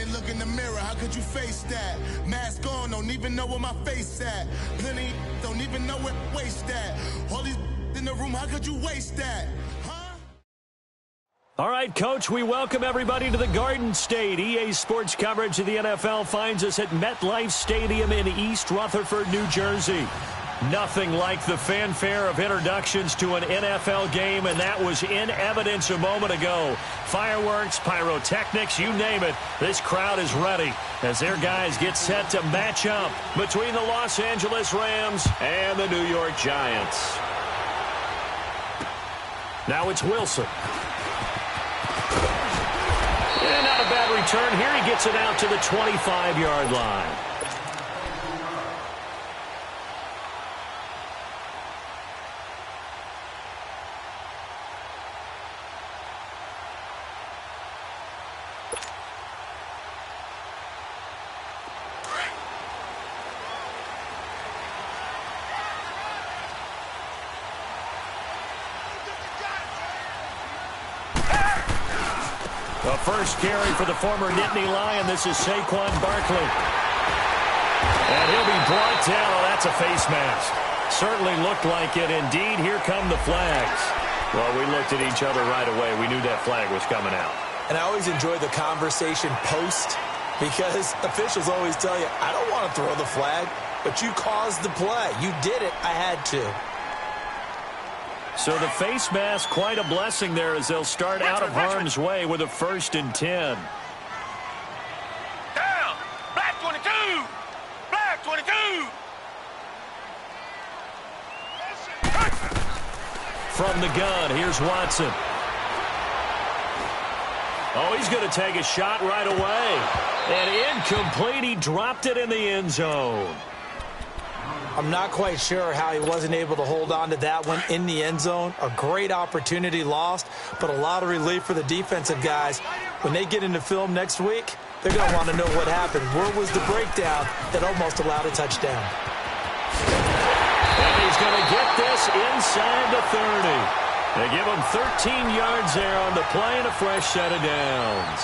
and look in the mirror, how could you face that? Mask on, don't even know where my face at. Plenty don't even know where waste at. All these in the room, how could you waste that? All right, Coach, we welcome everybody to the Garden State. EA Sports coverage of the NFL finds us at MetLife Stadium in East Rutherford, New Jersey. Nothing like the fanfare of introductions to an NFL game, and that was in evidence a moment ago. Fireworks, pyrotechnics, you name it. This crowd is ready as their guys get set to match up between the Los Angeles Rams and the New York Giants. Now it's Wilson. And not a bad return here. He gets it out to the 25-yard line. The first carry for the former Nittany Lion. This is Saquon Barkley. And he'll be brought down. Oh, that's a face mask. Certainly looked like it. Indeed, here come the flags. Well, we looked at each other right away. We knew that flag was coming out. And I always enjoy the conversation post because officials always tell you, I don't want to throw the flag, but you caused the play. You did it. I had to. So the face mask, quite a blessing there as they'll start out of harm's way with a 1st and 10. Down! Black 22! Black 22! From the gun, here's Watson. Oh, he's going to take a shot right away. And incomplete. He dropped it in the end zone. I'm not quite sure how he wasn't able to hold on to that one in the end zone. A great opportunity lost, but a lot of relief for the defensive guys. When they get into film next week, they're going to want to know what happened. Where was the breakdown that almost allowed a touchdown? And he's going to get this inside the 30. They give him 13 yards there on the play and a fresh set of downs.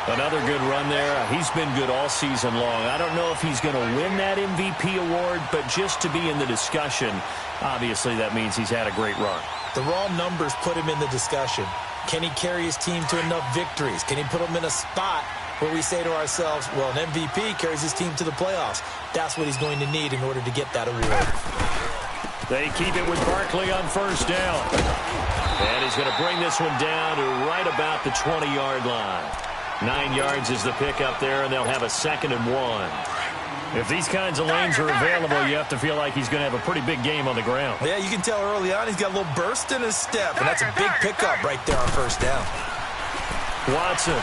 Another good run there. He's been good all season long. I don't know if he's going to win that MVP award, but just to be in the discussion, obviously that means he's had a great run. The raw numbers put him in the discussion. Can he carry his team to enough victories? Can he put them in a spot where we say to ourselves, well, an MVP carries his team to the playoffs. That's what he's going to need in order to get that award. They keep it with Barkley on 1st down. And he's going to bring this one down to right about the 20-yard line. 9 yards is the pickup there, and they'll have a 2nd and 1. If these kinds of lanes are available, you have to feel like he's going to have a pretty big game on the ground. Yeah, you can tell early on he's got a little burst in his step, and that's a big pickup right there on 1st down. Watson.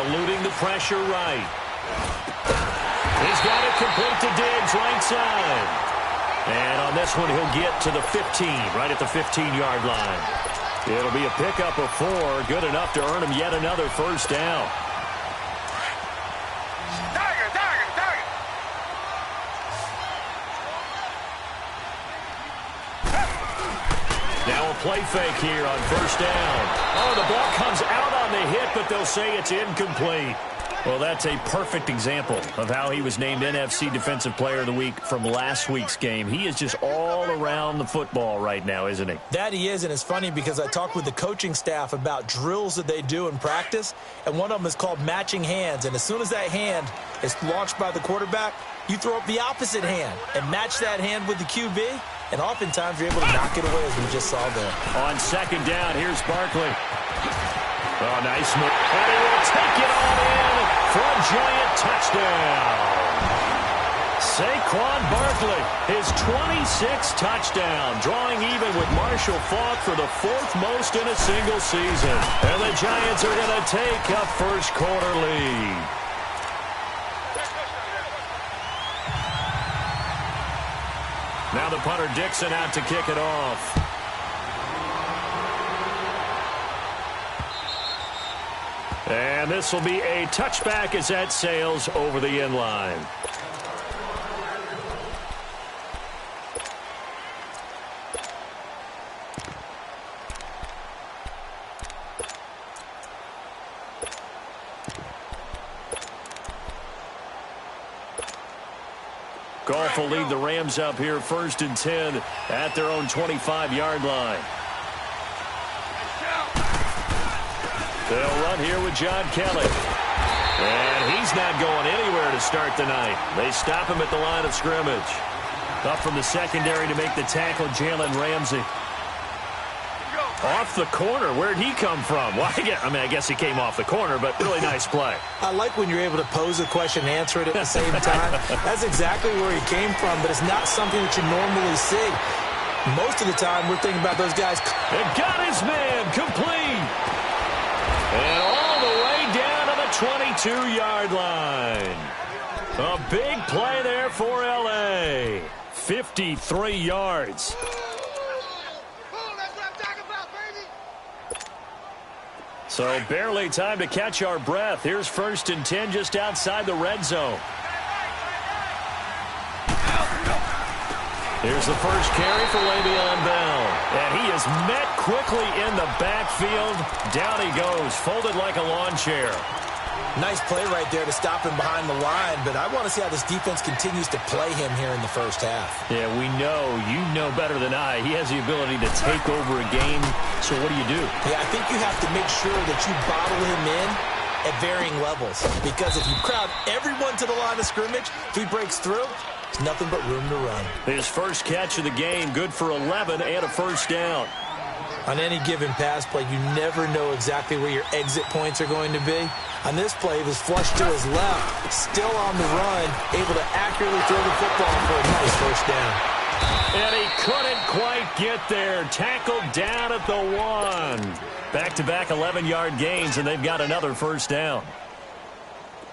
Eluding the pressure right. He's got it complete to Diggs right side. And on this one, he'll get to the 15, right at the 15-yard line. It'll be a pickup of 4, good enough to earn him yet another 1st down. Now a play fake here on 1st down. Oh, the ball comes out on the hit, but they'll say it's incomplete. Well, that's a perfect example of how he was named NFC Defensive Player of the Week from last week's game. He is just all around the football right now, isn't he? That he is, and it's funny because I talked with the coaching staff about drills that they do in practice, and one of them is called matching hands. And as soon as that hand is launched by the quarterback, you throw up the opposite hand and match that hand with the QB, and oftentimes you're able to knock it away, as we just saw there. On 2nd down, here's Barkley. Oh, nice move. And he will take it all in for a giant touchdown. Saquon Barkley, his 26th touchdown, drawing even with Marshall Faulk for the 4th most in a single season. And the Giants are going to take a first-quarter lead. Now the punter Dixon out to kick it off. And this will be a touchback as that sails over the end line. Goff will lead the Rams up here 1st and 10 at their own 25-yard line. They'll run here with John Kelly. And he's not going anywhere to start the night. They stop him at the line of scrimmage. Up from the secondary to make the tackle, Jalen Ramsey. Off the corner. Where'd he come from? Well, I guess he came off the corner, but really nice play. I like when you're able to pose a question and answer it at the same time. That's exactly where he came from, but it's not something that you normally see. Most of the time, we're thinking about those guys. And got his man complete. And all the way down to the 22-yard line. A big play there for L.A. 53 yards. So barely time to catch our breath. Here's 1st and 10 just outside the red zone. Here's the first carry for Le'Veon Bell. And he is met quickly in the backfield. Down he goes, folded like a lawn chair. Nice play right there to stop him behind the line, but I want to see how this defense continues to play him here in the first half. Yeah, you know better than I. He has the ability to take over a game, so what do you do? Yeah, I think you have to make sure that you bottle him in at varying levels, because if you crowd everyone to the line of scrimmage, if he breaks through, there's nothing but room to run. His first catch of the game, good for 11 and a first down. On any given pass play, you never know exactly where your exit points are going to be. On this play, he was flushed to his left, still on the run, able to accurately throw the football for a nice first down. And he couldn't quite get there. Tackled down at the 1. Back-to-back 11-yard gains, and they've got another first down.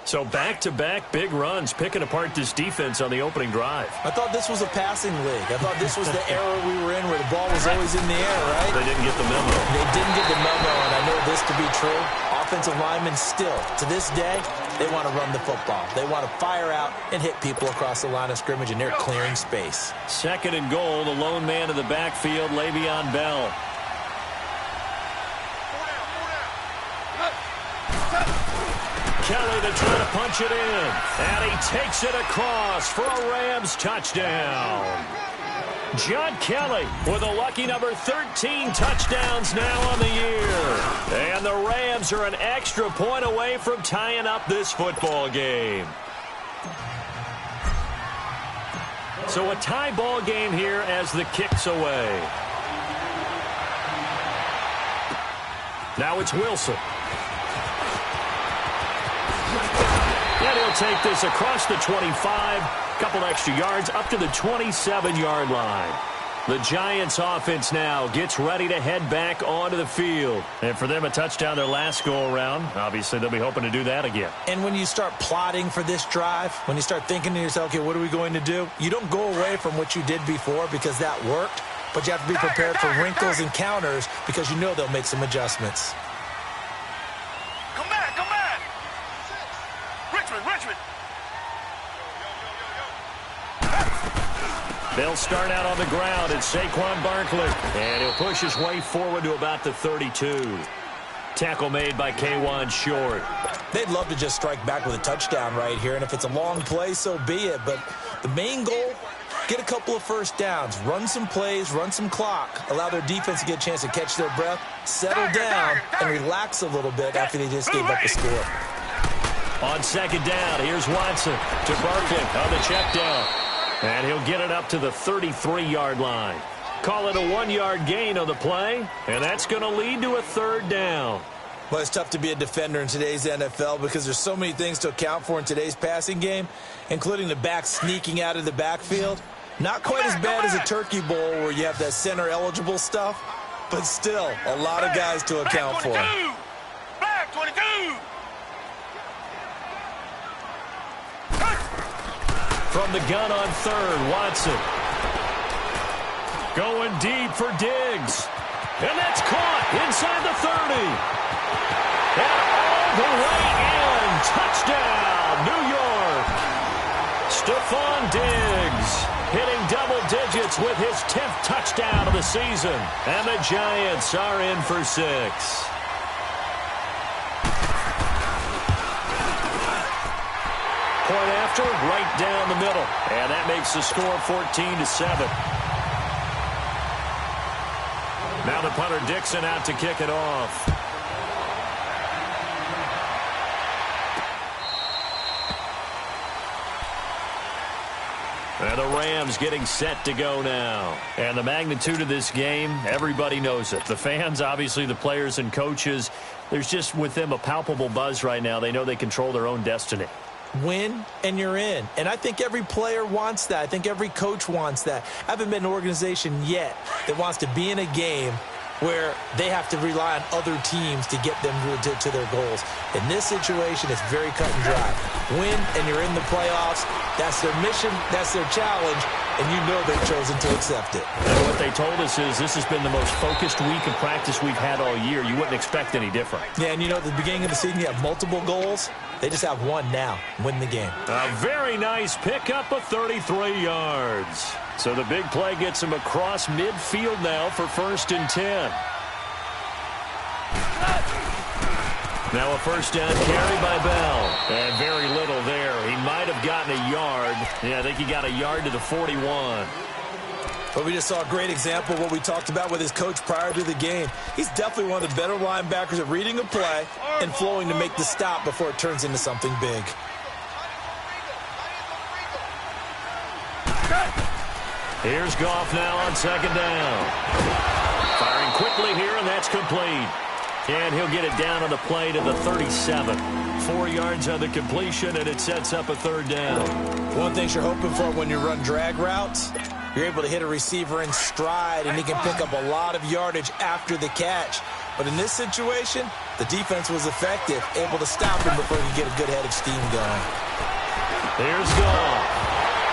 So back-to-back big runs, picking apart this defense on the opening drive. I thought this was a passing league. I thought this was the era we were in where the ball was always in the air, right? They didn't get the memo. They didn't get the memo, and I know this to be true. Offensive linemen still, to this day, they want to run the football. They want to fire out and hit people across the line of scrimmage, and they're clearing space. 2nd and goal, the lone man in the backfield, Le'Veon Bell. Kelly to try to punch it in. And he takes it across for a Rams touchdown. John Kelly with a lucky number 13 touchdowns now on the year. And the Rams are an extra point away from tying up this football game. So a tie ball game here as the kick's away. Now it's Wilson. And he'll take this across the 25, couple extra yards up to the 27-yard line. The Giants offense now gets ready to head back onto the field. And for them, a touchdown their last go-around. Obviously, they'll be hoping to do that again. And when you start plotting for this drive, when you start thinking to yourself, okay, what are we going to do? You don't go away from what you did before because that worked, but you have to be prepared for wrinkles and counters because you know they'll make some adjustments. Come back, come back. Richmond. They'll start out on the ground. It's Saquon Barkley. And he'll push his way forward to about the 32. Tackle made by K'Wan Short. They'd love to just strike back with a touchdown right here, and if it's a long play, so be it. But the main goal, get a couple of first downs, run some plays, run some clock, allow their defense to get a chance to catch their breath, settle down, and relax a little bit after they just gave up a score. On 2nd down, here's Watson to Barkley on the check down. And he'll get it up to the 33-yard line. Call it a 1-yard gain on the play, and that's going to lead to a 3rd down. Well, it's tough to be a defender in today's NFL because there's so many things to account for in today's passing game, including the back sneaking out of the backfield. Not quite as bad as a turkey bowl where you have that center-eligible stuff, but still a lot of guys to account for. Black 22! From the gun on 3rd, Watson. Going deep for Diggs. And that's caught inside the 30. And all the way in. Touchdown, New York. Stephon Diggs hitting double digits with his 10th touchdown of the season. And the Giants are in for 6. Point after, right down the middle. And that makes the score 14-7. Now the punter Dixon out to kick it off. And the Rams getting set to go now. And the magnitude of this game, everybody knows it. The fans, obviously the players and coaches, there's just with them a palpable buzz right now. They know they control their own destiny. Win and you're in. And I think every player wants that. I think every coach wants that. I haven't been an organization yet that wants to be in a game where they have to rely on other teams to get them to their goals. In this situation, it's very cut and dry. Win, and you're in the playoffs. That's their mission. That's their challenge. And you know they've chosen to accept it. And what they told us is this has been the most focused week of practice we've had all year. You wouldn't expect any different. Yeah, and you know, at the beginning of the season, you have multiple goals. They just have one now. Win the game. A very nice pickup of 33 yards. So the big play gets him across midfield now for 1st and 10. Now a first down carry by Bell. And very little there. He might have gotten a yard. Yeah, I think he got a yard to the 41. But we just saw a great example of what we talked about with his coach prior to the game. He's definitely one of the better linebackers at reading a play and flowing to make the stop before it turns into something big. Here's Goff now on 2nd down. Firing quickly here, and that's complete. And he'll get it down on the play to the 37. 4 yards on the completion, and it sets up a 3rd down. One thing you're hoping for when you run drag routes, you're able to hit a receiver in stride, and he can pick up a lot of yardage after the catch. But in this situation, the defense was effective, able to stop him before he could get a good head of steam going. Here's Goff.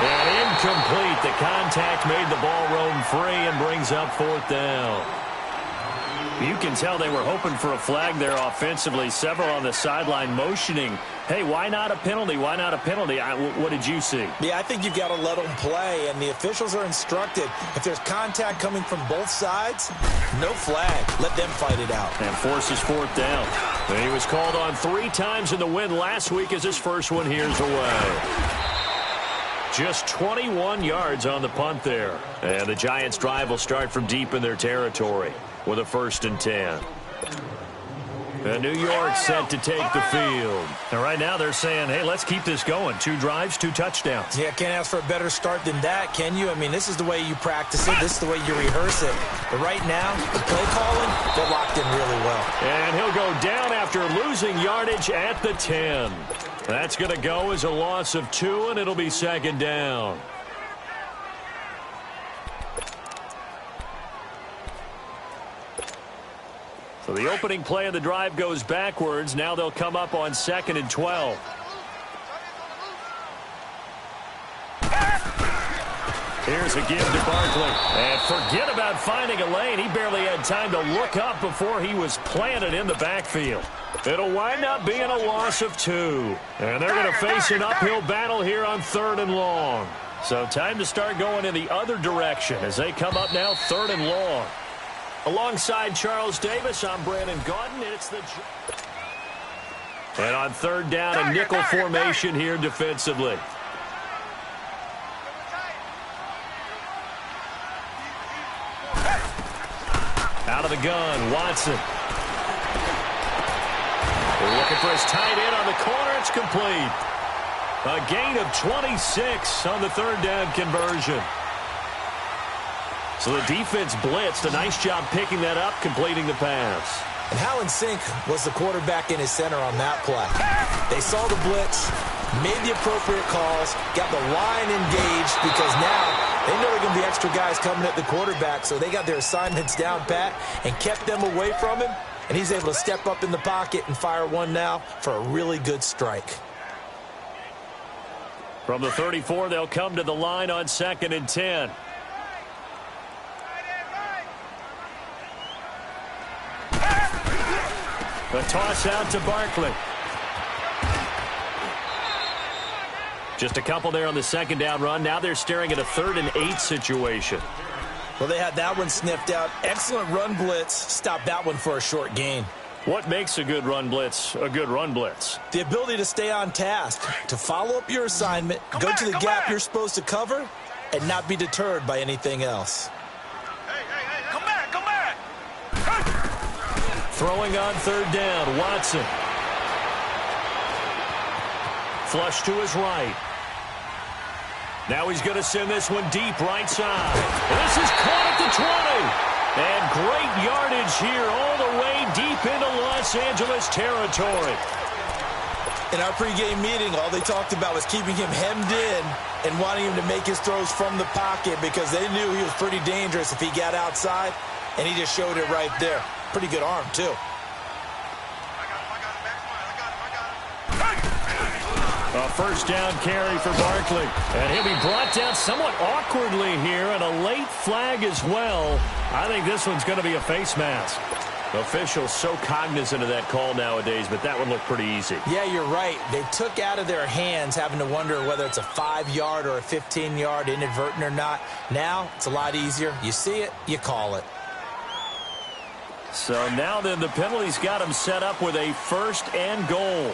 And incomplete. The contact made the ball roam free and brings up 4th down. You can tell they were hoping for a flag there offensively. Several on the sideline motioning, hey, why not a penalty? Why not a penalty? What did you see? Yeah, I think you've got to let them play, and the officials are instructed. If there's contact coming from both sides, no flag. Let them fight it out. And forces 4th down. And he was called on 3 times in the win last week as his first one here's away. Just 21 yards on the punt there. And the Giants' drive will start from deep in their territory with a 1st and 10. And New York set to take the field. And right now they're saying, hey, let's keep this going. 2 drives, 2 touchdowns. Yeah, can't ask for a better start than that, can you? I mean, this is the way you practice it. This is the way you rehearse it. But right now, the play calling, they're locked in really well. And he'll go down after losing yardage at the 10. That's going to go as a loss of 2, and it'll be 2nd down. So the opening play of the drive goes backwards. Now they'll come up on 2nd and 12. Here's a give to Barkley. And forget about finding a lane. He barely had time to look up before he was planted in the backfield. It'll wind up being a loss of 2. And they're going to face an uphill battle here on 3rd and long. So time to start going in the other direction as they come up now 3rd and long. Alongside Charles Davis, I'm Brandon Gaudin, and it's the... And on 3rd down, a nickel formation here defensively. Out of the gun, Watson. They're looking for his tight end on the corner. It's complete. A gain of 26 on the 3rd down conversion. So the defense blitzed. A nice job picking that up, completing the pass. And how in sync was the quarterback in his center on that play? They saw the blitz, made the appropriate calls, got the line engaged because now they know there are going to be extra guys coming at the quarterback, so they got their assignments down pat and kept them away from him, and he's able to step up in the pocket and fire one now for a really good strike. From the 34, they'll come to the line on 2nd and 10. A toss out to Barkley. Just a couple there on the 2nd down run. Now they're staring at a 3rd and 8 situation. Well, they had that one sniffed out. Excellent run blitz. Stopped that one for a short gain. What makes a good run blitz a good run blitz? The ability to stay on task, to follow up your assignment, go to the gap you're supposed to cover, and not be deterred by anything else. Come back, come back. Throwing on third down, Watson. Flush to his right. Now he's going to send this one deep right side. This is caught at the 20. And great yardage here all the way deep into Los Angeles territory. In our pregame meeting, all they talked about was keeping him hemmed in and wanting him to make his throws from the pocket because they knew he was pretty dangerous if he got outside, and he just showed it right there. Pretty good arm, too. A first down carry for Barkley. And he'll be brought down somewhat awkwardly here, and a late flag as well. I think this one's going to be a face mask. Officials so cognizant of that call nowadays, but that one looked pretty easy. Yeah, you're right. They took out of their hands having to wonder whether it's a 5-yard or a 15-yard inadvertent or not. Now, it's a lot easier. You see it, you call it. So now then the penalty's got him set up with a first and goal.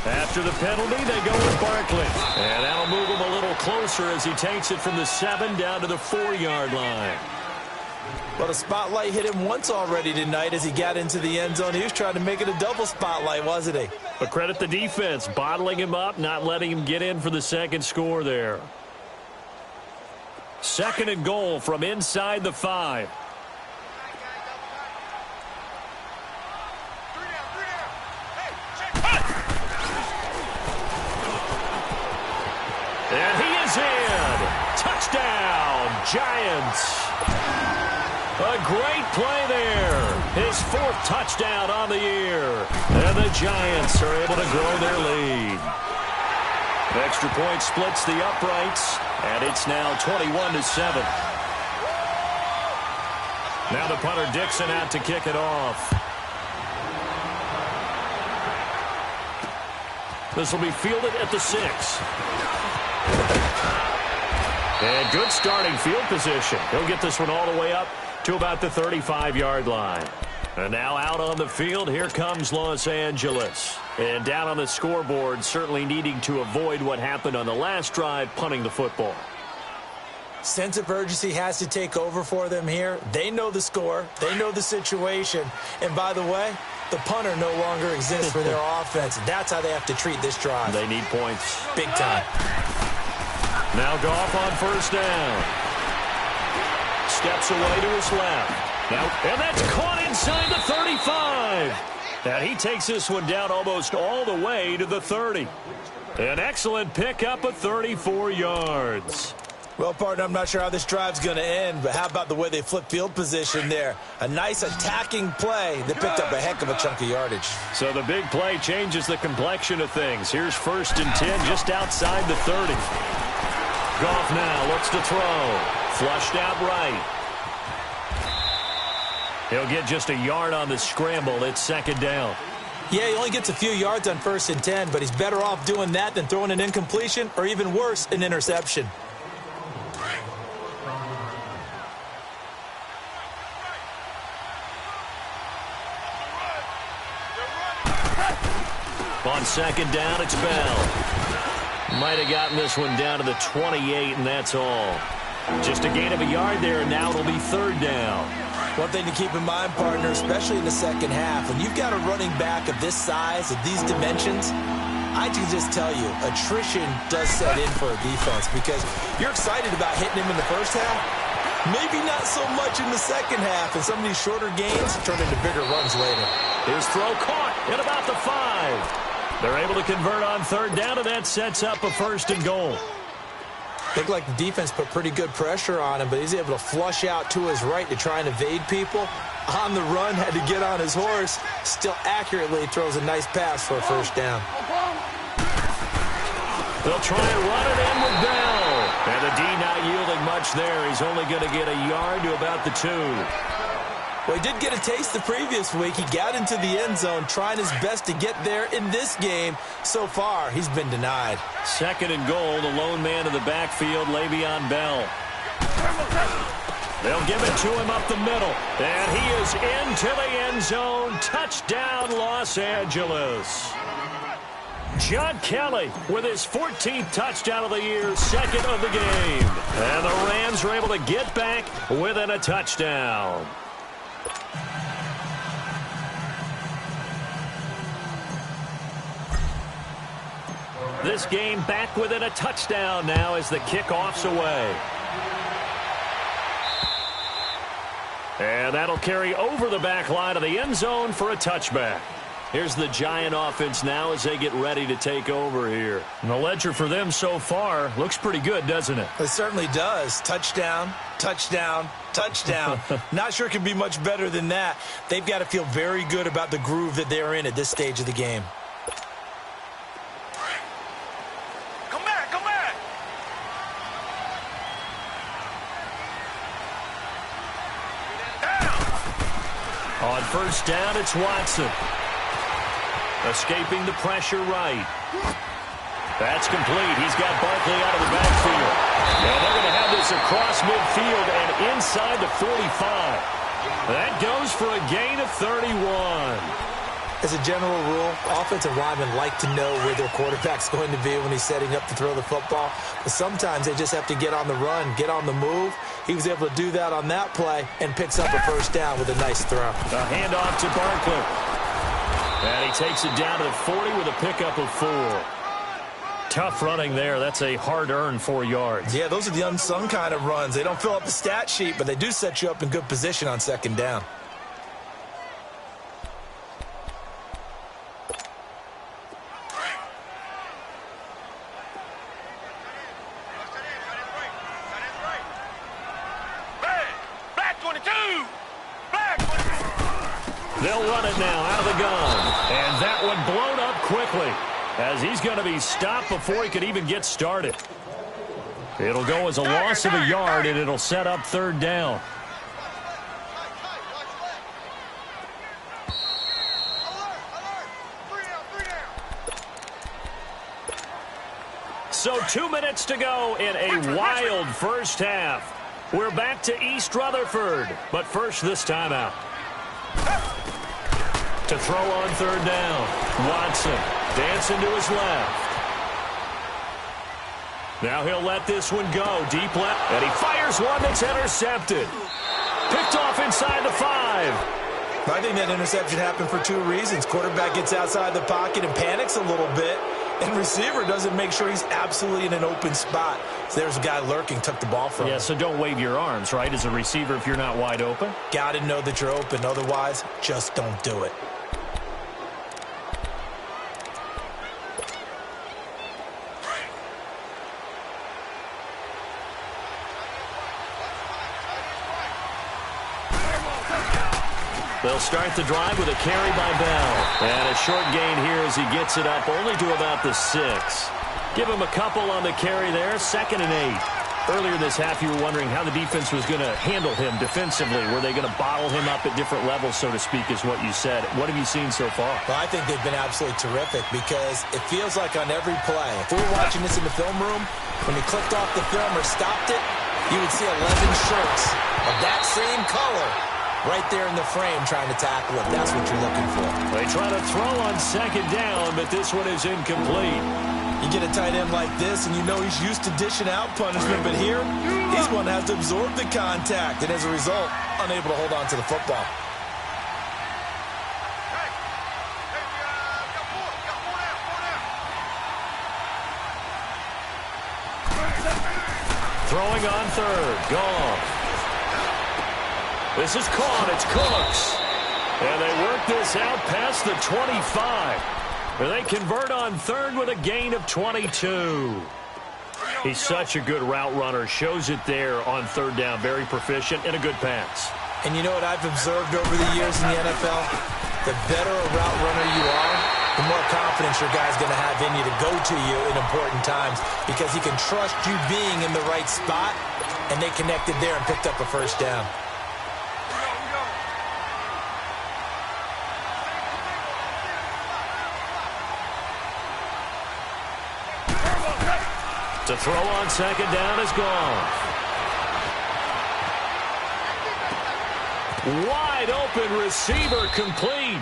After the penalty, they go with Barkley. And that'll move him a little closer as he takes it from the 7 down to the 4-yard line. Well, the spotlight hit him once already tonight as he got into the end zone. He was trying to make it a double spotlight, wasn't he? But credit the defense, bottling him up, not letting him get in for the second score there. Second and goal from inside the 5. And he is in. Touchdown, Giants. A great play there. His 4th touchdown on the year. And the Giants are able to grow their lead. Extra point splits the uprights, and it's now 21-7. Now the punter Dixon out to kick it off. This will be fielded at the 6. And good starting field position. He'll get this one all the way up to about the 35-yard line. And now out on the field, here comes Los Angeles. And down on the scoreboard, certainly needing to avoid what happened on the last drive, punting the football. Sense of urgency has to take over for them here. They know the score. They know the situation. And by the way, the punter no longer exists for their offense. That's how they have to treat this drive. They need points. Big time. Now Goff on first down. Steps away to his left. Now, and that's caught inside the 35. And he takes this one down almost all the way to the 30. An excellent pickup of 34 yards. Well, partner, I'm not sure how this drive's going to end, but how about the way they flip field position there? A nice attacking play that picked up a heck of a chunk of yardage. So the big play changes the complexion of things. Here's 1st and 10 just outside the 30. Goff now looks to throw. Flushed out right. He'll get just a yard on the scramble. It's 2nd down. Yeah, he only gets a few yards on 1st and 10, but he's better off doing that than throwing an incompletion or even worse, an interception. On 2nd down, it's Bell. Might have gotten this one down to the 28, and that's all. Just a gain of a yard there, and now it'll be 3rd down. One thing to keep in mind, partner, especially in the second half, when you've got a running back of this size, of these dimensions, I can just tell you, attrition does set in for a defense because you're excited about hitting him in the first half. Maybe not so much in the second half, and some of these shorter gains turn into bigger runs later. His throw caught at about the 5. They're able to convert on 3rd down, and that sets up a 1st and goal. Looked like the defense put pretty good pressure on him, but he's able to flush out to his right to try and evade people. On the run, had to get on his horse. Still accurately throws a nice pass for a 1st down. They'll try and run it in with Bell. And the D not yielding much there. He's only going to get a yard to about the 2. Well, he did get a taste the previous week. He got into the end zone, trying his best to get there in this game. So far, he's been denied. 2nd and goal, the lone man in the backfield, Le'Veon Bell. They'll give it to him up the middle. And he is into the end zone. Touchdown, Los Angeles. John Kelly with his 14th touchdown of the year, second of the game. And the Rams are able to get back within a touchdown. This game back within a touchdown now as the kickoff's away. And that'll carry over the back line of the end zone for a touchback. Here's the Giant offense now as they get ready to take over here. And the ledger for them so far looks pretty good, doesn't it? It certainly does. Touchdown, touchdown, touchdown. Not sure it can be much better than that. They've got to feel very good about the groove that they're in at this stage of the game. Come back, come back. On first down, it's Watson. Escaping the pressure right. That's complete. He's got Barkley out of the backfield. And they're going to have this across midfield and inside the 45. That goes for a gain of 31. As a general rule, offensive linemen like to know where their quarterback's going to be when he's setting up to throw the football. But sometimes they just have to get on the run, get on the move. He was able to do that on that play and picks up a first down with a nice throw. A handoff to Barkley. And he takes it down to the 40 with a pickup of 4. Tough running there. That's a hard-earned 4 yards. Yeah, those are the unsung kind of runs. They don't fill up the stat sheet, but they do set you up in good position on second down. They'll run it now out of the gun. And that one blown up quickly as he's going to be stopped before he could even get started. It'll go as a loss of a yard, and it'll set up third down. So 2 minutes to go in a wild first half. We're back to East Rutherford, but first this timeout. To throw on third down. Watson dancing to his left. Now he'll let this one go. Deep left. And he fires one that's intercepted. Picked off inside the 5. I think that interception happened for 2 reasons. Quarterback gets outside the pocket and panics a little bit. And receiver doesn't make sure he's absolutely in an open spot. So there's a guy lurking, took the ball from him. Yeah, so don't wave your arms, right, as a receiver if you're not wide open. Got to know that you're open. Otherwise, just don't do it. They'll start the drive with a carry by Bell. And a short gain here as he gets it up only to about the 6. Give him a couple on the carry there, 2nd and 8. Earlier this half, you were wondering how the defense was going to handle him defensively. Were they going to bottle him up at different levels, so to speak, is what you said. What have you seen so far? Well, I think they've been absolutely terrific because it feels like on every play, if we were watching this in the film room, when he clicked off the film or stopped it, you would see 11 shirts of that same color right there in the frame trying to tackle it. That's what you're looking for. They try to throw on second down, but this one is incomplete. You get a tight end like this, and you know he's used to dishing out punishment, but here, he's one that has to absorb the contact, and as a result, unable to hold on to the football. Throwing on third, gone. This is caught. It's Cooks. And they work this out past the 25. They convert on third with a gain of 22. He's such a good route runner. Shows it there on third down. Very proficient and a good pass. And you know what I've observed over the years in the NFL? The better a route runner you are, the more confidence your guy's going to have in you to go to you in important times because he can trust you being in the right spot, and they connected there and picked up a first down. To throw on second down is gone. Wide open receiver complete.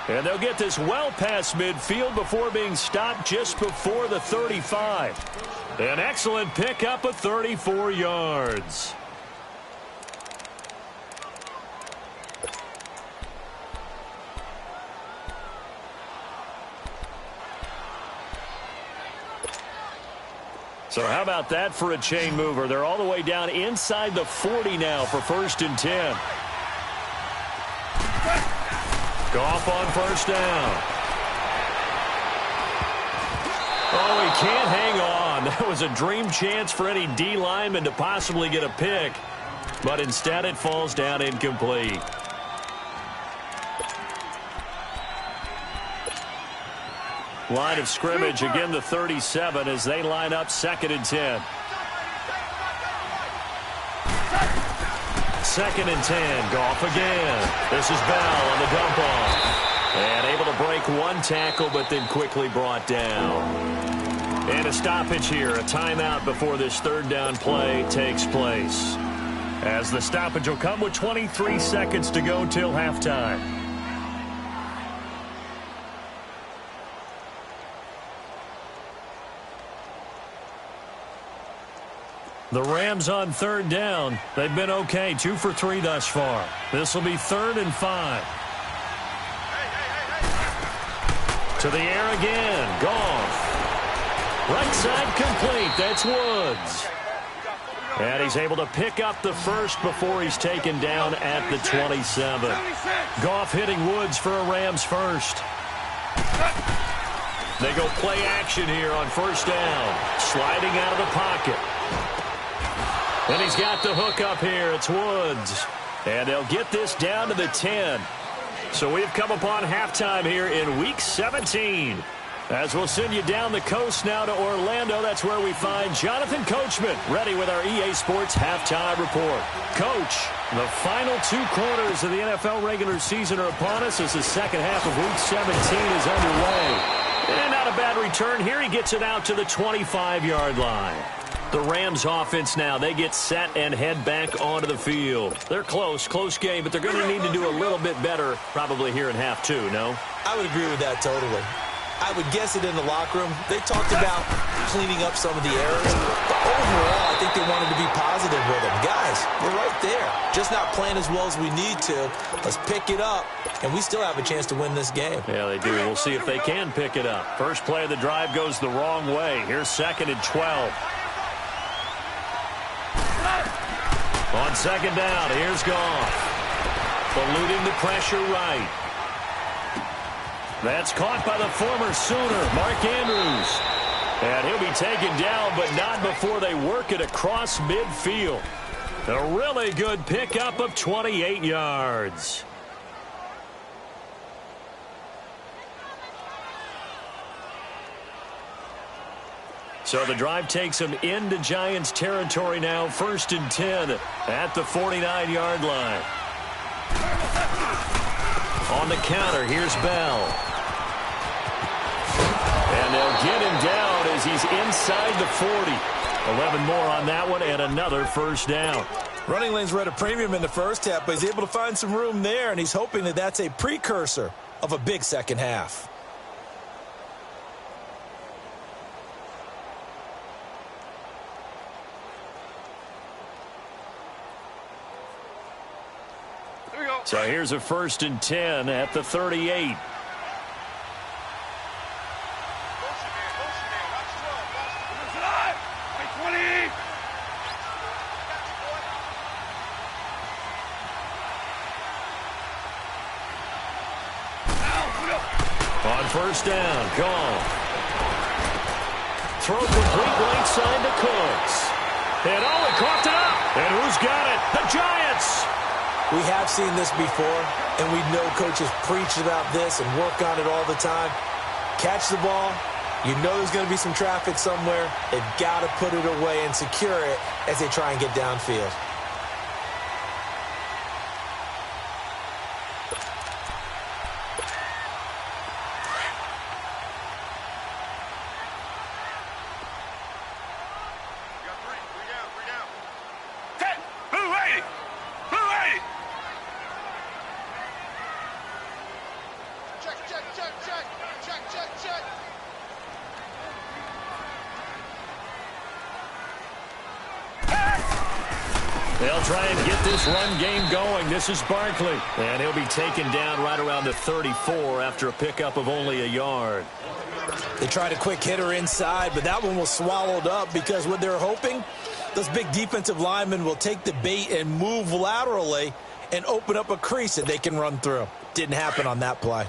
And they'll get this well past midfield before being stopped just before the 35. An excellent pickup of 34 yards. So how about that for a chain mover? They're all the way down inside the 40 now for 1st and 10. Goff on 1st down. Oh, he can't hang on. That was a dream chance for any D lineman to possibly get a pick. But instead it falls down incomplete. Line of scrimmage, again the 37 as they line up 2nd and 10. 2nd and 10. Goff again. This is Bell on the dump off. And able to break one tackle, but then quickly brought down. And a stoppage here. A timeout before this 3rd down play takes place. As the stoppage will come with 23 seconds to go till halftime. The Rams on 3rd down. They've been okay. 2 for 3 thus far. This will be 3rd and 5. To the air again. Goff. Right side complete. That's Woods. And he's able to pick up the first before he's taken down at the 27. Goff hitting Woods for a Rams first. They go play action here on 1st down. Sliding out of the pocket. And he's got the hook up here. It's Woods. And they'll get this down to the 10. So we've come upon halftime here in Week 17. As we'll send you down the coast now to Orlando, that's where we find Jonathan Coachman ready with our EA Sports Halftime Report. Coach, the final 2 quarters of the NFL regular season are upon us as the second half of Week 17 is underway. And not a bad return here. He gets it out to the 25-yard line. The Rams offense now, they get set and head back onto the field. They're close game, but they're going to need to do a little bit better probably here in half 2, no? I would agree with that totally. I would guess it in the locker room. They talked about cleaning up some of the errors, but overall, I think they wanted to be positive with them. Guys, we're right there. Just not playing as well as we need to. Let's pick it up, and we still have a chance to win this game. Yeah, they do. We'll see if they can pick it up. First play of the drive goes the wrong way. Here's 2nd and 12. On 2nd down, here's Goff. Eluding the pressure right. That's caught by the former Sooner, Mark Andrews. And he'll be taken down, but not before they work it across midfield. A really good pickup of 28 yards. So the drive takes them into Giants territory now. 1st and 10 at the 49-yard line. On the counter, here's Bell. And they'll get him down as he's inside the 40. 11 more on that one and another 1st down. Running lanes were at a premium in the first half, but he's able to find some room there, and he's hoping that that's a precursor of a big second half. So here's a 1st and 10 at the 38. On 1st down, Goff. Throw complete right side to Cooks. And oh, he coughed it up. And who's got it? The Giants. We have seen this before, and we know coaches preach about this and work on it all the time. Catch the ball. You know there's going to be some traffic somewhere. They've got to put it away and secure it as they try and get downfield. They'll try and get this run game going. This is Barkley. And he'll be taken down right around the 34 after a pickup of only a yard. They tried a quick hitter inside, but that one was swallowed up because what they're hoping, those big defensive linemen will take the bait and move laterally and open up a crease that they can run through. Didn't happen on that play.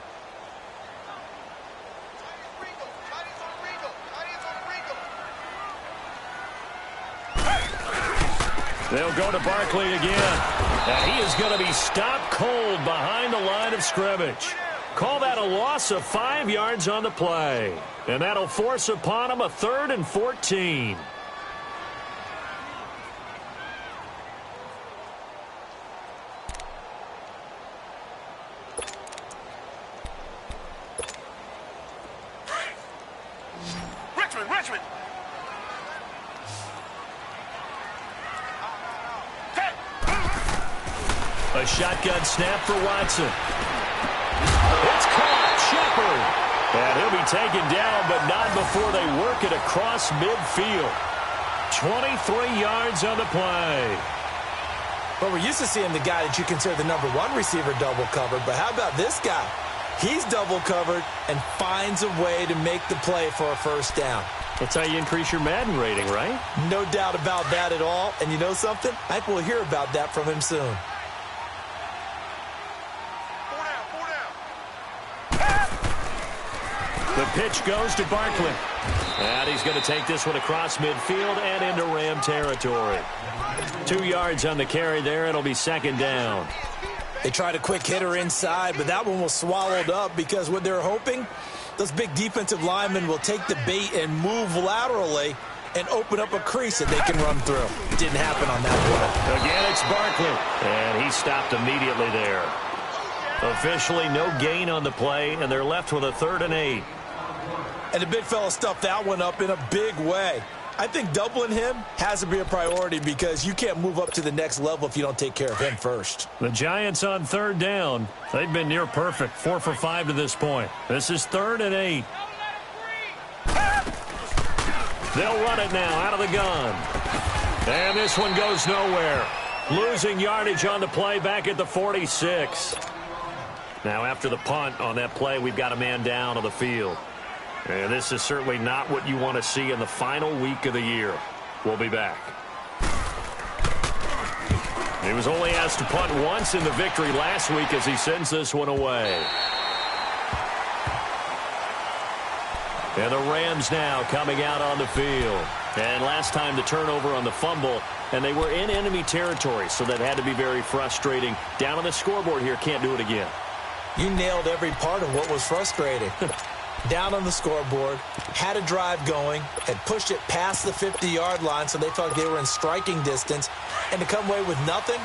They'll go to Barkley again. And he is going to be stopped cold behind the line of scrimmage. Call that a loss of 5 yards on the play. And that'll force upon him a 3rd and 14. Richmond. A shotgun snap for Watson. It's caught. Shepard. And he'll be taken down, but not before they work it across midfield. 23 yards on the play. Well, we're used to seeing the guy that you consider the #1 receiver double covered, but how about this guy? He's double covered and finds a way to make the play for a first down. That's how you increase your Madden rating, right? No doubt about that at all. And you know something? I think we'll hear about that from him soon. The pitch goes to Barkley. And he's going to take this one across midfield and into Ram territory. 2 yards on the carry there. It'll be 2nd down. They tried a quick hitter inside, but that one was swallowed up because what they're hoping, those big defensive linemen will take the bait and move laterally and open up a crease that they can run through. Didn't happen on that play. Again, it's Barkley. And he stopped immediately there. Officially no gain on the play, and they're left with a 3rd and 8. And the big fella stuffed that one up in a big way. I think doubling him has to be a priority because you can't move up to the next level if you don't take care of him first. The Giants on 3rd down. They've been near perfect. 4 for 5 to this point. This is 3rd and 8. They'll run it now out of the gun. And this one goes nowhere. Losing yardage on the play back at the 46. Now after the punt on that play, we've got a man down on the field. And this is certainly not what you want to see in the final week of the year. We'll be back. He was only asked to punt once in the victory last week as he sends this one away. And the Rams now coming out on the field. And last time the turnover on the fumble, and they were in enemy territory, so that had to be very frustrating. Down on the scoreboard here, can't do it again. You nailed every part of what was frustrating. Down on the scoreboard, had a drive going, had pushed it past the 50-yard line so they felt they were in striking distance, and to come away with nothing,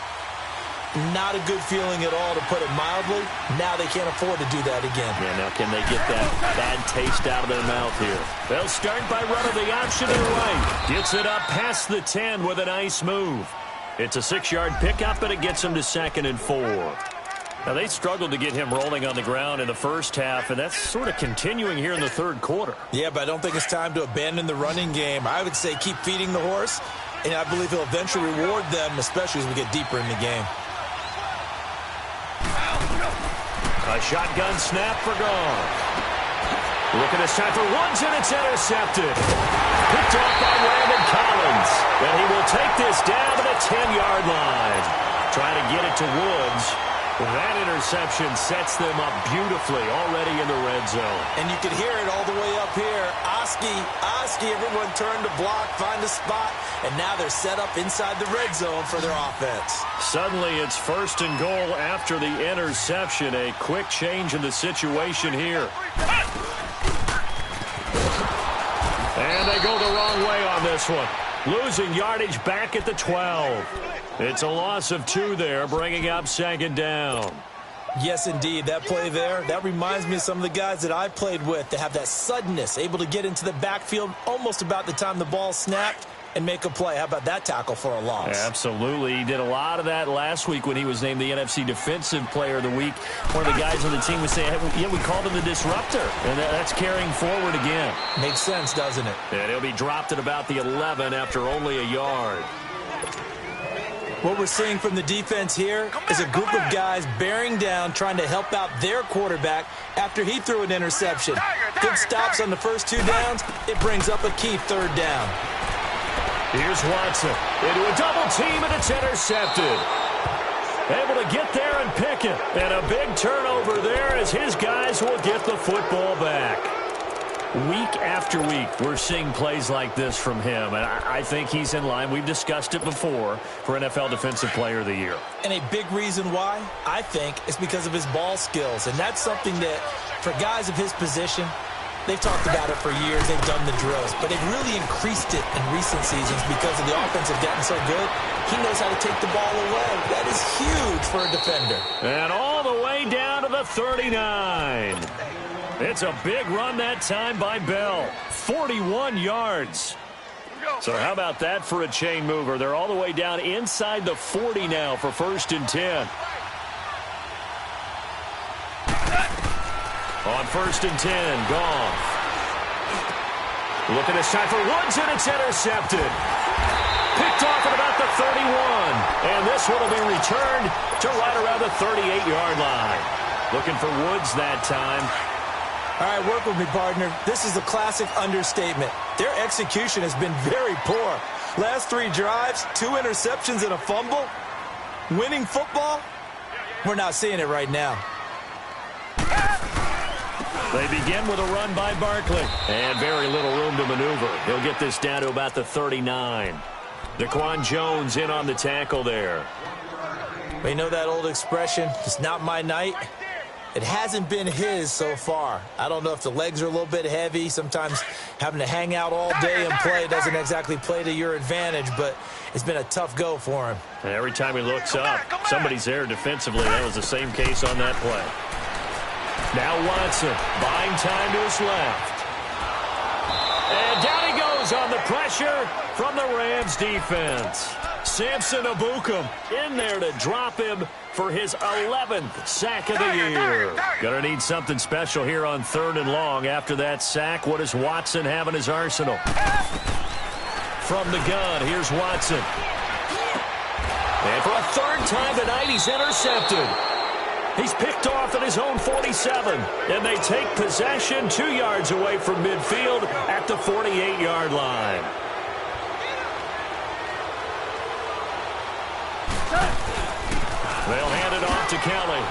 not a good feeling at all, to put it mildly. Now they can't afford to do that again. Yeah, now can they get that bad taste out of their mouth here? They'll start by running the option to the right. Gets it up past the 10 with a nice move. It's a 6-yard pickup, and it gets them to 2nd and 4. Now, they struggled to get him rolling on the ground in the first half, and that's sort of continuing here in the 3rd quarter. Yeah, but I don't think it's time to abandon the running game. I would say keep feeding the horse, and I believe he'll eventually reward them, especially as we get deeper in the game. A shotgun snap for Goff. Looking to snap for Woods, and it's intercepted. Picked off by Landon Collins. And he will take this down to the 10-yard line. Trying to get it to Woods. That interception sets them up beautifully already in the red zone. And you can hear it all the way up here. Oski, everyone turned to block, find a spot, and now they're set up inside the red zone for their offense. Suddenly it's 1st and goal after the interception. A quick change in the situation here. And they go the wrong way on this one. Losing yardage back at the 12. It's a loss of 2 there, bringing up 2nd down. Yes, indeed. That play there, that reminds me of some of the guys that I played with that have that suddenness, able to get into the backfield almost about the time the ball snapped and make a play. How about that tackle for a loss? Absolutely. He did a lot of that last week when he was named the NFC Defensive Player of the Week. One of the guys on the team was saying, hey, yeah, we called him the disruptor, and that's carrying forward again. Makes sense, doesn't it? And he'll be dropped at about the 11 after only a yard. What we're seeing from the defense here is a group of guys bearing down, trying to help out their quarterback after he threw an interception. Good stops on the first 2 downs. It brings up a key 3rd down. Here's Watson into a double team, and it's intercepted. Able to get there and pick it. And a big turnover there as his guys will get the football back. Week after week, we're seeing plays like this from him, and I think he's in line. We've discussed it before for NFL Defensive Player of the Year. And a big reason why, I think, is because of his ball skills. And that's something that, for guys of his position, they've talked about it for years. They've done the drills. But they've really increased it in recent seasons because of the offense have gotten so good. He knows how to take the ball away. That is huge for a defender. And all the way down to the 39. It's a big run that time by Bell. 41 yards. So how about that for a chain mover? They're all the way down inside the 40 now for 1st and 10. On 1st and 10, Goff. Looking this time for Woods, and it's intercepted. Picked off at about the 31. And this one will be returned to right around the 38-yard line. Looking for Woods that time. All right, work with me, partner. This is a classic understatement. Their execution has been very poor. Last 3 drives, 2 interceptions and a fumble. Winning football? We're not seeing it right now. They begin with a run by Barkley. And very little room to maneuver. He'll get this down to about the 39. Daquan Jones in on the tackle there. We know that old expression, it's not my night. It hasn't been his so far. I don't know if the legs are a little bit heavy. Sometimes having to hang out all day and play doesn't exactly play to your advantage, but it's been a tough go for him. And every time he looks up, somebody's there defensively. That was the same case on that play. Now Watson, buying time to his left. And down he goes on the pressure from the Rams defense. Samson Ebukam in there to drop him for his 11th sack of the year. Gonna need something special here on 3rd and long. After that sack, what does Watson have in his arsenal? From the gun, here's Watson. And for a 3rd time tonight, he's intercepted. He's picked off at his own 47. And they take possession 2 yards away from midfield at the 48-yard line. They'll hand it off to Kelly.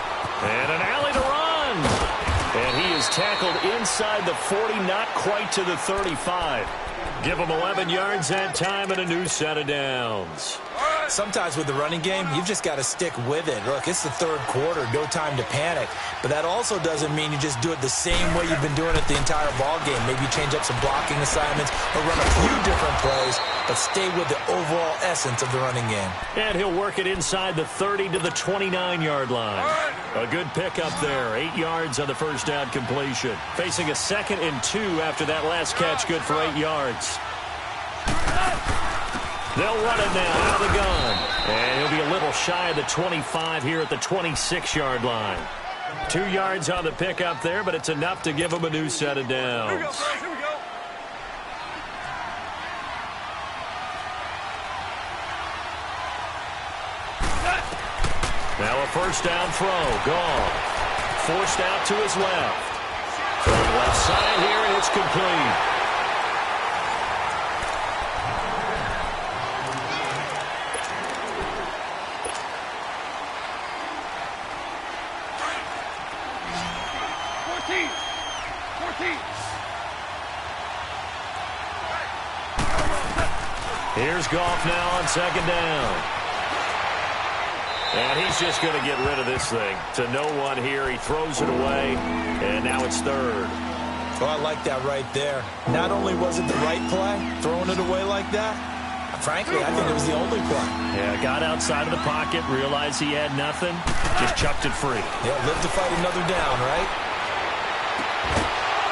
And an alley to run. And he is tackled inside the 40, not quite to the 35. Give him 11 yards that time and a new set of downs. Sometimes with the running game, you've just got to stick with it. Look, it's the 3rd quarter, no time to panic. But that also doesn't mean you just do it the same way you've been doing it the entire ball game. Maybe you change up some blocking assignments or run a few different plays, but stay with the overall essence of the running game. And he'll work it inside the 30 to the 29-yard line. A good pickup there. 8 yards on the first down completion. Facing a 2nd and 2 after that last catch, good for 8 yards. They'll run it now out of the gun. And he'll be a little shy of the 25 here at the 26-yard line. 2 yards on the pickup there, but it's enough to give him a new set of downs. Here we go, guys. Here we go. Now a 1st down throw. Gone. Forced out to his left. From the left side here, and it's complete. Here's Goff now on 2nd down. And he's just going to get rid of this thing. To no one here. He throws it away, and now it's 3rd. Oh, I like that right there. Not only was it the right play, throwing it away like that, frankly, I think it was the only play. Yeah, got outside of the pocket, realized he had nothing, just chucked it free. Yeah, live to fight another down, right?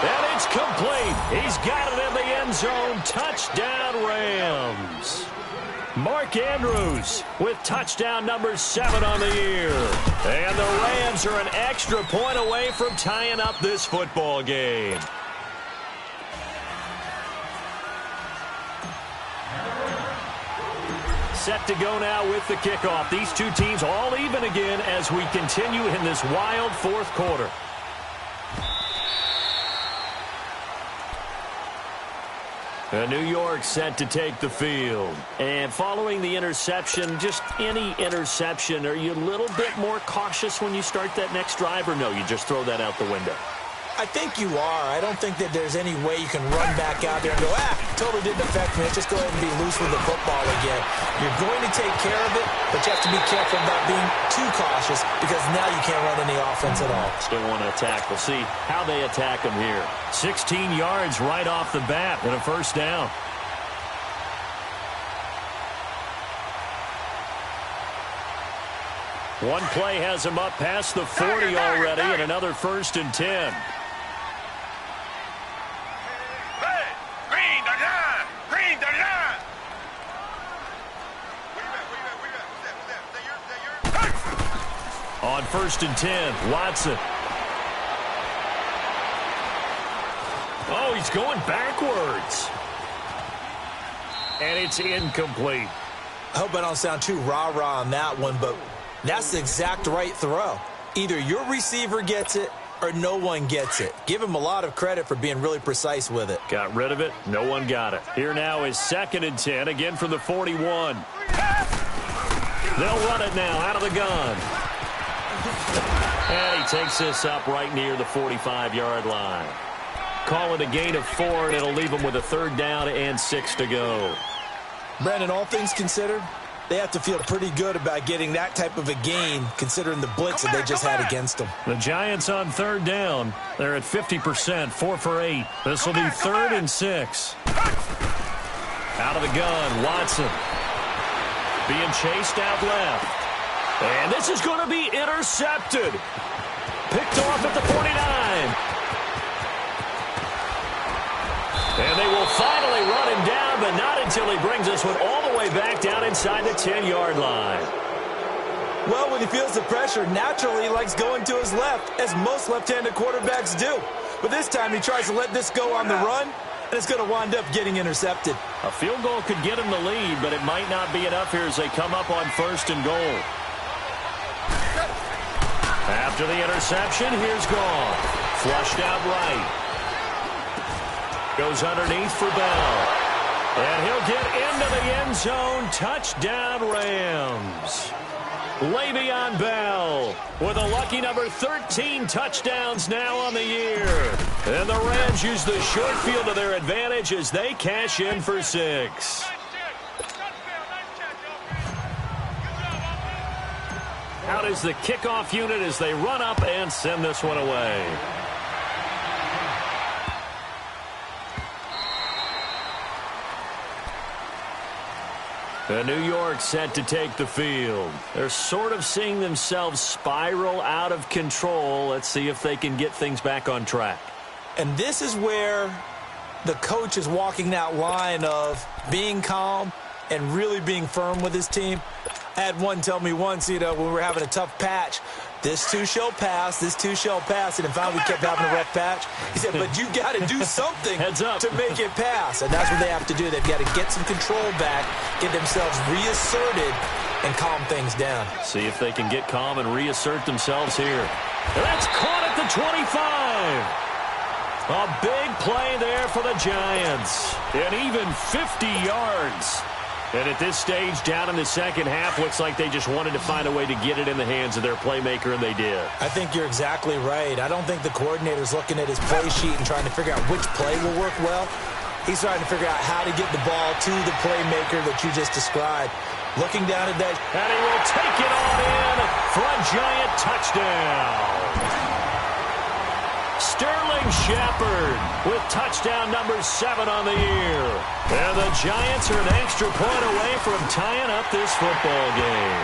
And It's complete. He's got it in the end zone. Touchdown, Rams. Mark Andrews with touchdown number 7 on the year. And the Rams are an extra point away from tying up this football game. Set to go now with the kickoff. These two teams all even again as we continue in this wild fourth quarter. New York set to take the field. And following the interception, just any interception, are you a little bit more cautious when you start that next drive, or no, you just throw that out the window? I think you are. I don't think that there's any way you can run back out there and go, totally didn't affect me. Let's just go ahead and be loose with the football again. You're going to take care of it, but you have to be careful about being too cautious because now you can't run any offense at all. Still want to attack. We'll see how they attack them here. 16 yards right off the bat and a first down. One play has him up past the 40 already and another 1st and 10. On 1st and 10, Watson. Oh, he's going backwards. And it's incomplete. I hope I don't sound too rah-rah on that one, but that's the exact right throw. Either your receiver gets it or no one gets it. Give him a lot of credit for being really precise with it. Got rid of it. No one got it. Here now is 2nd and 10, again from the 41. They'll run it now out of the gun. And he takes this up right near the 45-yard line. Call it a gain of 4, and it'll leave him with a 3rd down and 6 to go. Brandon, all things considered, they have to feel pretty good about getting that type of a gain considering the blitz that they just had against them. The Giants on 3rd down. They're at 50%, 4 for 8. This will be 3rd and 6. Out of the gun, Watson. Being chased out left. And this is going to be intercepted. Picked off at the 49. And they will finally run him down, but not until he brings this one all the way back down inside the 10-yard line. Well, when he feels the pressure, naturally he likes going to his left, as most left-handed quarterbacks do. But this time he tries to let this go on the run, and it's going to wind up getting intercepted. A field goal could get him the lead, but it might not be enough here as they come up on 1st and goal. After the interception, here's Gone. Flushed out right. Goes underneath for Bell. And he'll get into the end zone. Touchdown, Rams. Le'Veon Bell with a lucky number 13 touchdowns now on the year. And the Rams use the short field to their advantage as they cash in for 6. Out is the kickoff unit as they run up and send this one away. New York set to take the field. They're sort of seeing themselves spiral out of control. Let's see if they can get things back on track. And this is where the coach is walking that line of being calm and really being firm with his team. I had one tell me once, when we were having a tough patch, this too shall pass, this too shall pass, and finally we kept having a rough patch. He said, but you got to do something to make it pass, and that's what they have to do. They've got to get some control back, get themselves reasserted, and calm things down. See if they can get calm and reassert themselves here. That's caught at the 25. A big play there for the Giants, and even 50 yards. And at this stage, down in the second half, looks like they just wanted to find a way to get it in the hands of their playmaker, and they did. I think you're exactly right. I don't think the coordinator's looking at his play sheet and trying to figure out which play will work well. He's trying to figure out how to get the ball to the playmaker that you just described. Looking down at that. And he will take it on in for a Giant touchdown. Sterling Shepard with touchdown number 7 on the year. And the Giants are an extra point away from tying up this football game.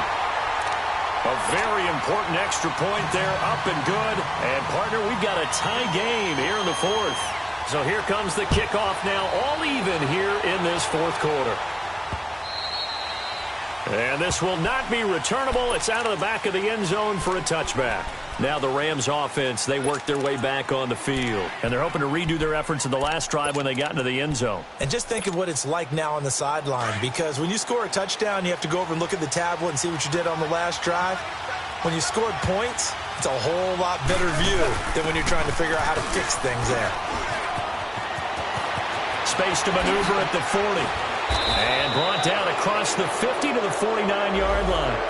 A very important extra point there, up and good. And, partner, we've got a tie game here in the 4th. So here comes the kickoff now, all even here in this fourth quarter. And this will not be returnable. It's out of the back of the end zone for a touchback. Now the Rams offense, they work their way back on the field. And they're hoping to redo their efforts in the last drive when they got into the end zone. And just think of what it's like now on the sideline, because when you score a touchdown, you have to go over and look at the tablet and see what you did on the last drive. When you scored points, it's a whole lot better view than when you're trying to figure out how to fix things there. Space to maneuver at the 40. And brought down across the 50 to the 49-yard line.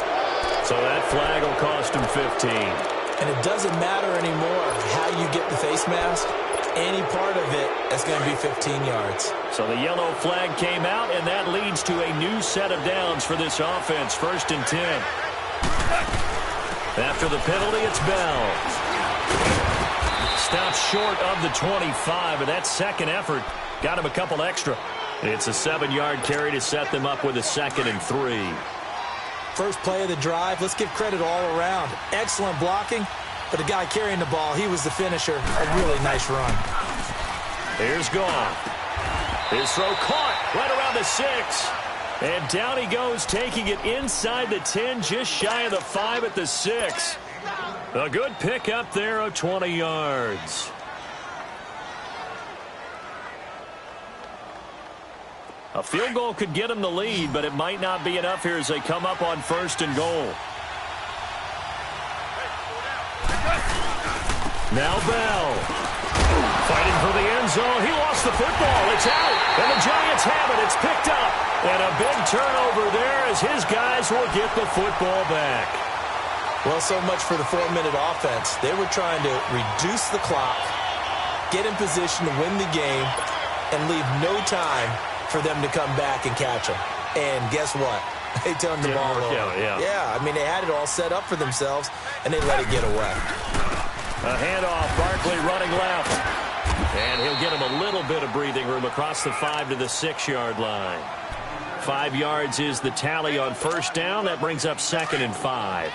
So that flag will cost him 15. And it doesn't matter anymore how you get the face mask. Any part of it is going to be 15 yards. So the yellow flag came out, and that leads to a new set of downs for this offense. 1st and 10. After the penalty, it's Bell. Stopped short of the 25, but that second effort got him a couple extra. It's a 7-yard carry to set them up with a 2nd and 3. First play of the drive, let's give credit all around. Excellent blocking, but the guy carrying the ball, he was the finisher. A really nice run. Here's Goff. His throw caught right around the 6. And down he goes, taking it inside the 10, just shy of the 5 at the 6. A good pickup there of 20 yards. A field goal could get him the lead, but it might not be enough here as they come up on 1st and goal. Now Bell. Fighting for the end zone. He lost the football. It's out. And the Giants have it. It's picked up. And a big turnover there as his guys will get the football back. Well, so much for the 4-minute offense. They were trying to reduce the clock, get in position to win the game, and leave no time for them to come back and catch them. And guess what? They turned the ball over. Yeah, I mean, they had it all set up for themselves, and they let it get away. A handoff, Barkley running left. And he'll get him a little bit of breathing room across the 5 to the 6-yard line. 5 yards is the tally on 1st down. That brings up 2nd and 5.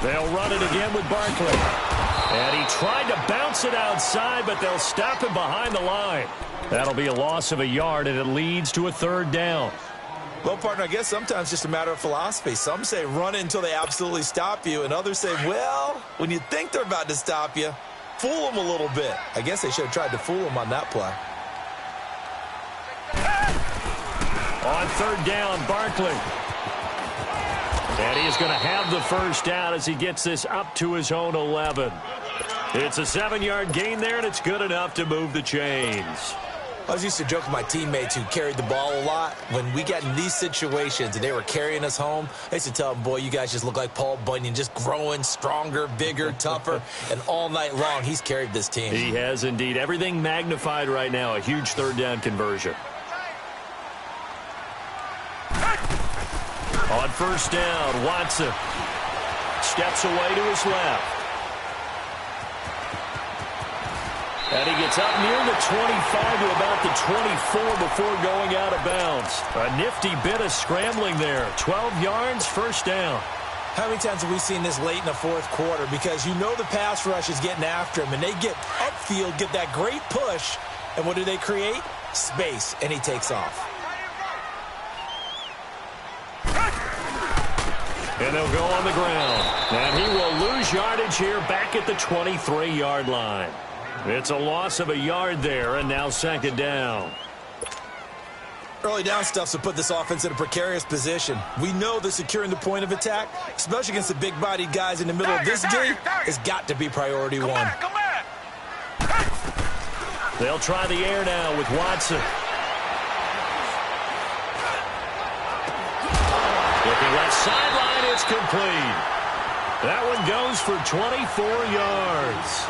They'll run it again with Barkley. And he tried to bounce it outside, but they'll stop him behind the line. That'll be a loss of a yard, and it leads to a 3rd down. Well, partner, I guess sometimes it's just a matter of philosophy. Some say run it until they absolutely stop you, and others say, well, when you think they're about to stop you, fool them a little bit. I guess they should have tried to fool them on that play. On 3rd down, Barkley. And he's going to have the 1st down as he gets this up to his own 11. It's a 7-yard gain there, and it's good enough to move the chains. I was used to joke with my teammates who carried the ball a lot. When we got in these situations and they were carrying us home, I used to tell them, boy, you guys just look like Paul Bunyan, just growing stronger, bigger, tougher. And all night long, he's carried this team. He has indeed. Everything magnified right now, a huge 3rd down conversion. On 1st down, Watson steps away to his left. And he gets up near the 25 to about the 24 before going out of bounds. A nifty bit of scrambling there. 12 yards, 1st down. How many times have we seen this late in the 4th quarter? Because you know the pass rush is getting after him, and they get upfield, get that great push, and what do they create? Space, and he takes off. And they'll go on the ground. And he will lose yardage here back at the 23-yard line. It's a loss of a yard there, and now 2nd down. Early down stuff to put this offense in a precarious position. We know that securing the point of attack, especially against the big-bodied guys in the middle of this game, has got to be priority one. They'll try the air now with Watson. Looking left sideline, it's complete. That one goes for 24 yards.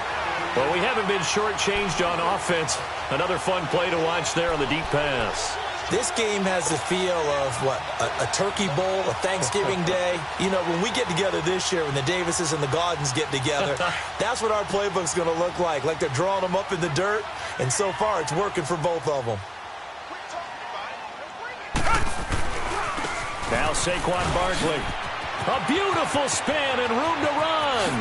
Well, we haven't been shortchanged on offense. Another fun play to watch there on the deep pass. This game has the feel of, what, a turkey bowl, a Thanksgiving day. You know, when we get together this year, when the Davises and the Gaudens get together, that's what our playbook's going to look like they're drawing them up in the dirt, and so far it's working for both of them. Now Saquon Barkley. A beautiful spin and room to run.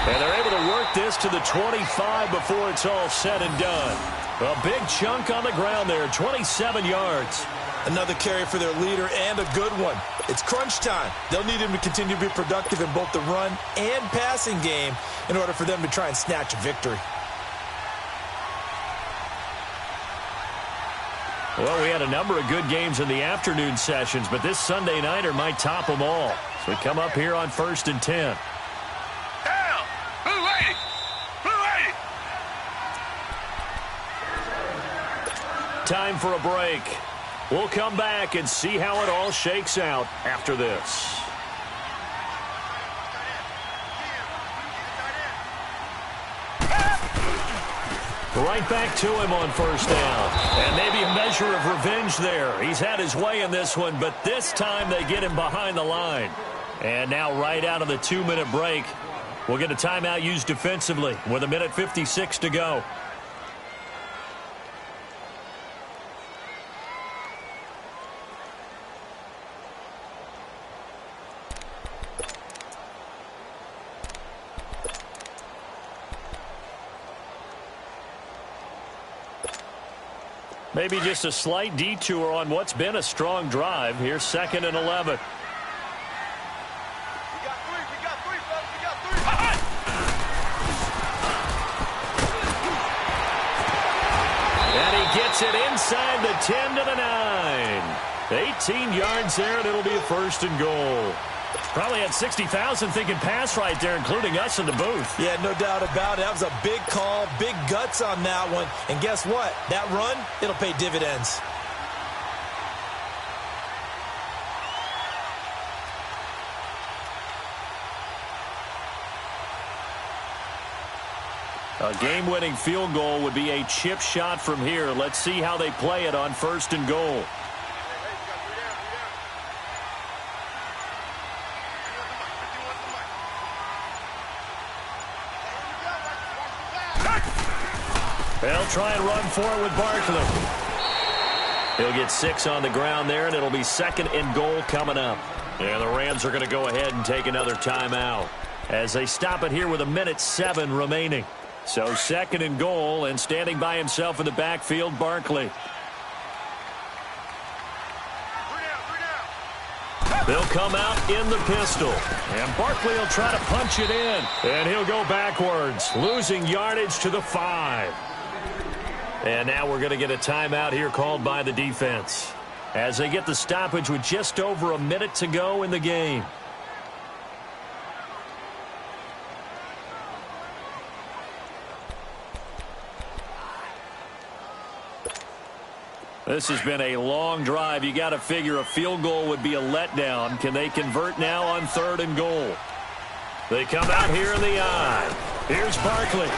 And they're able to work this to the 25 before it's all said and done. A big chunk on the ground there, 27 yards. Another carry for their leader and a good one. It's crunch time. They'll need him to continue to be productive in both the run and passing game in order for them to try and snatch a victory. Well, we had a number of good games in the afternoon sessions, but this Sunday nighter might top them all. So we come up here on 1st and 10. Down! Blue 80! Blue 80! Time for a break. We'll come back and see how it all shakes out after this. Right back to him on 1st down. And maybe a measure of revenge there. He's had his way in this one, but this time they get him behind the line. And now right out of the 2-minute break, we'll get a timeout used defensively with 1:56 to go. Maybe just a slight detour on what's been a strong drive. Here's 2nd and 11. We got three, folks. We got three. And he gets it inside the 10 to the 9. 18 yards there, and it'll be a 1st and goal. Probably had 60,000 thinking pass right there, including us in the booth. Yeah, no doubt about it. That was a big call, big guts on that one. And guess what? That run, it'll pay dividends. A game-winning field goal would be a chip shot from here. Let's see how they play it on 1st and goal. They'll try and run for it with Barkley. He'll get 6 on the ground there, and it'll be 2nd and goal coming up. And the Rams are going to go ahead and take another timeout as they stop it here with 1:07 remaining. So 2nd and goal, and standing by himself in the backfield, Barkley. They'll come out in the pistol. And Barkley will try to punch it in. And he'll go backwards, losing yardage to the 5. And now we're going to get a timeout here called by the defense as they get the stoppage with just over a minute to go in the game. This has been a long drive. You got to figure a field goal would be a letdown. Can they convert now on 3rd and goal? They come out here in the eye. Here's Barkley.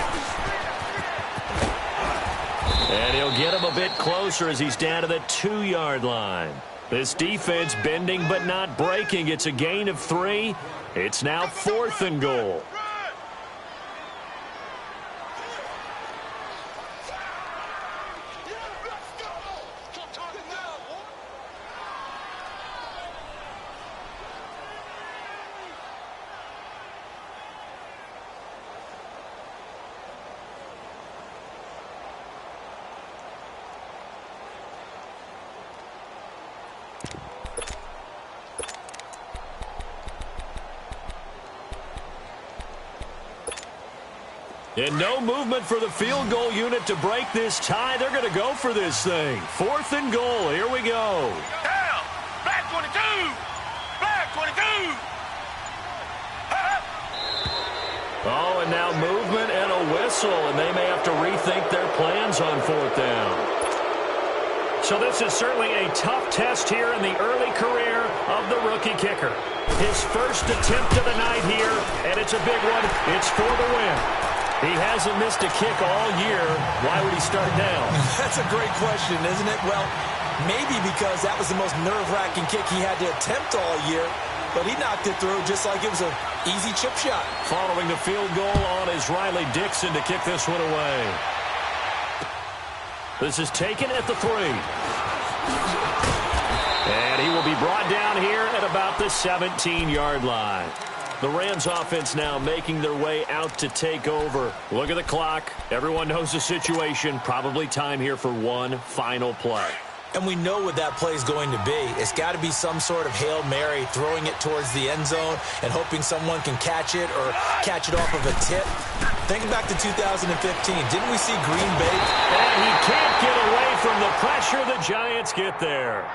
And he'll get him a bit closer as he's down to the 2-yard line. This defense bending but not breaking. It's a gain of 3. It's now 4th and goal. And no movement for the field goal unit to break this tie. They're going to go for this thing. 4th and goal. Here we go. Down! Black 22! Black 22! Oh, and now movement and a whistle, and they may have to rethink their plans on 4th down. So this is certainly a tough test here in the early career of the rookie kicker. His first attempt of the night here, and it's a big one. It's for the win. He hasn't missed a kick all year. Why would he start now? That's a great question, isn't it? Well, maybe because that was the most nerve-wracking kick he had to attempt all year, but he knocked it through just like it was an easy chip shot. Following the field goal on is Riley Dixon to kick this one away. This is taken at the 3. And he will will be brought down here at about the 17-yard line. The Rams offense now making their way out to take over. Look at the clock. Everyone knows the situation. Probably time here for one final play. And we know what that play is going to be. It's got to be some sort of Hail Mary, throwing it towards the end zone and hoping someone can catch it or catch it off of a tip. Think back to 2015. Didn't we see Green Bay? And he can't get away from the pressure. The Giants get there.